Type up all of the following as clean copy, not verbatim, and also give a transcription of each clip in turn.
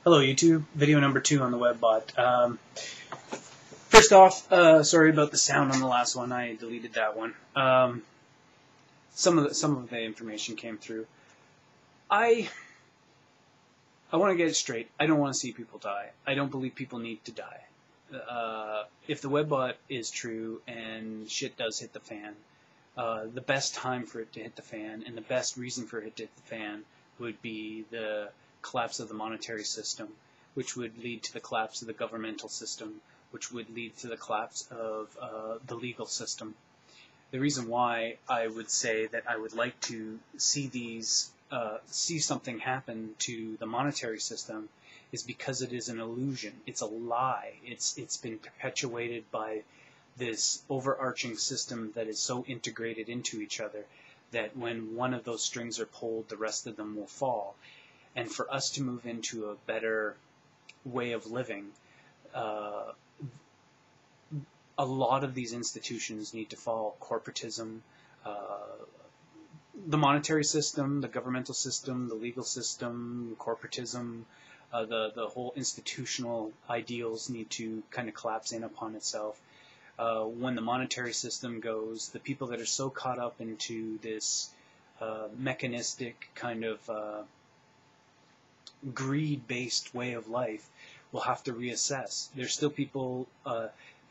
Hello YouTube, video number 2 on the webbot. First off, sorry about the sound on the last one. I deleted that one. Some of the information came through. I want to get it straight. I don't want to see people die. I don't believe people need to die. If the webbot is true and shit does hit the fan, the best time for it to hit the fan and the best reason for it to hit the fan would be the collapse of the monetary system, which would lead to the collapse of the governmental system, which would lead to the collapse of the legal system. The reason why I would say that I would like to see something happen to the monetary system is because it is an illusion. It's a lie. It's been perpetuated by this overarching system that is so integrated into each other that when one of those strings are pulled, the rest of them will fall. And for us to move into a better way of living, a lot of these institutions need to fall. Corporatism, the monetary system, the governmental system, the legal system, corporatism, the whole institutional ideals need to kind of collapse in upon itself. When the monetary system goes, the people that are so caught up into this mechanistic kind of greed-based way of life will have to reassess. There's still people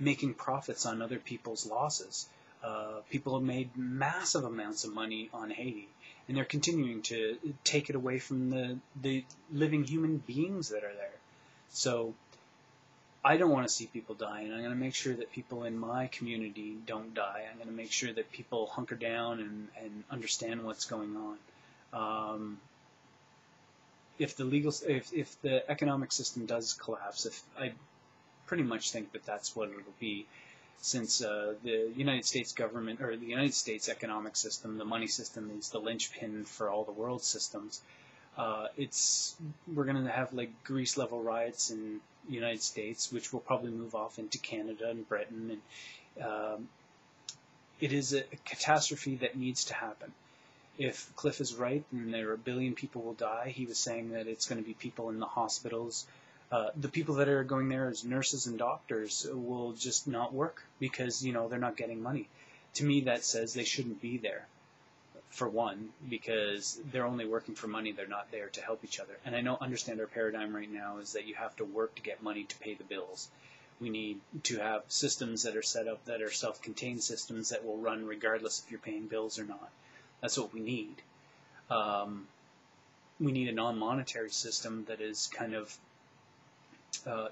making profits on other people's losses. People have made massive amounts of money on Haiti, and they're continuing to take it away from the living human beings that are there. So I don't want to see people die, and I'm going to make sure that people in my community don't die. I'm going to make sure that people hunker down and understand what's going on. If the economic system does collapse, I pretty much think that that's what it'll be, since the United States government, or the United States economic system, the money system, is the linchpin for all the world systems. We're going to have like Greece level riots in the United States, which will probably move off into Canada and Britain, and it is a catastrophe that needs to happen. If Cliff is right and there are 1 billion people will die, he was saying that it's going to be people in the hospitals. The people that are going there as nurses and doctors will just not work because, they're not getting money. To me, that says they shouldn't be there, for one, because they're only working for money. They're not there to help each other. And I understand our paradigm right now is that you have to work to get money to pay the bills. We need to have systems that are set up that are self-contained systems that will run regardless if you're paying bills or not. That's what we need. We need a non-monetary system that is kind of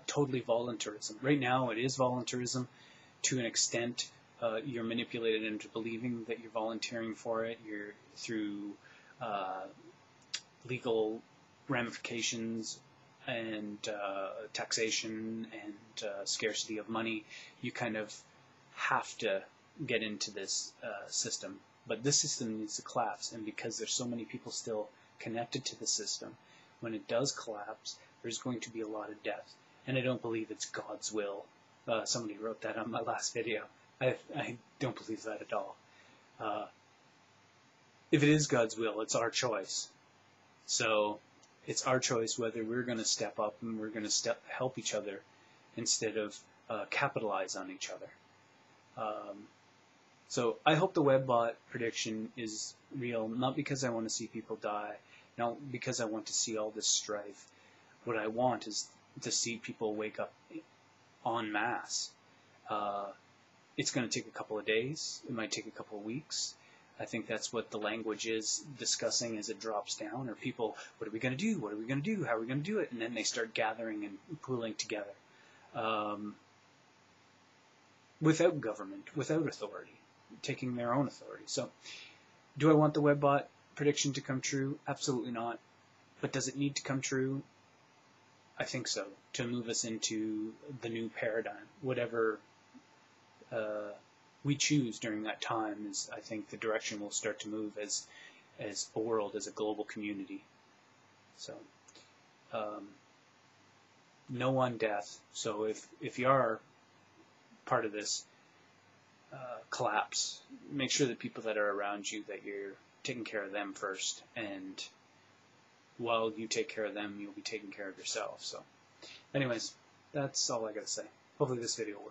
totally voluntarism. Right now it is voluntarism to an extent. You're manipulated into believing that you're volunteering for it. You're through legal ramifications and taxation and scarcity of money. You kind of have to get into this system. But this system needs to collapse, and because there's so many people still connected to the system, when it does collapse, there's going to be a lot of death. And I don't believe it's God's will. Somebody wrote that on my last video. I don't believe that at all. If it is God's will, it's our choice. So it's our choice whether we're going to step up and we're going to help each other instead of capitalize on each other. So I hope the webbot prediction is real, not because I want to see people die, not because I want to see all this strife. What I want is to see people wake up en masse. It's going to take a couple of days. It might take a couple of weeks. I think that's what the language is discussing as it drops down, or people, what are we going to do? What are we going to do? How are we going to do it? And then they start gathering and pooling together. Without government, without authority, taking their own authority. So, do I want the webbot prediction to come true? Absolutely not. But does it need to come true? I think so, to move us into the new paradigm. Whatever we choose during that time is, I think, the direction we'll start to move as a world, as a global community. So, no one death. So if you are part of this collapse, make sure that people that are around you, that you're taking care of them first, and while you take care of them, you'll be taking care of yourself. So anyways, that's all I got to say. Hopefully this video works.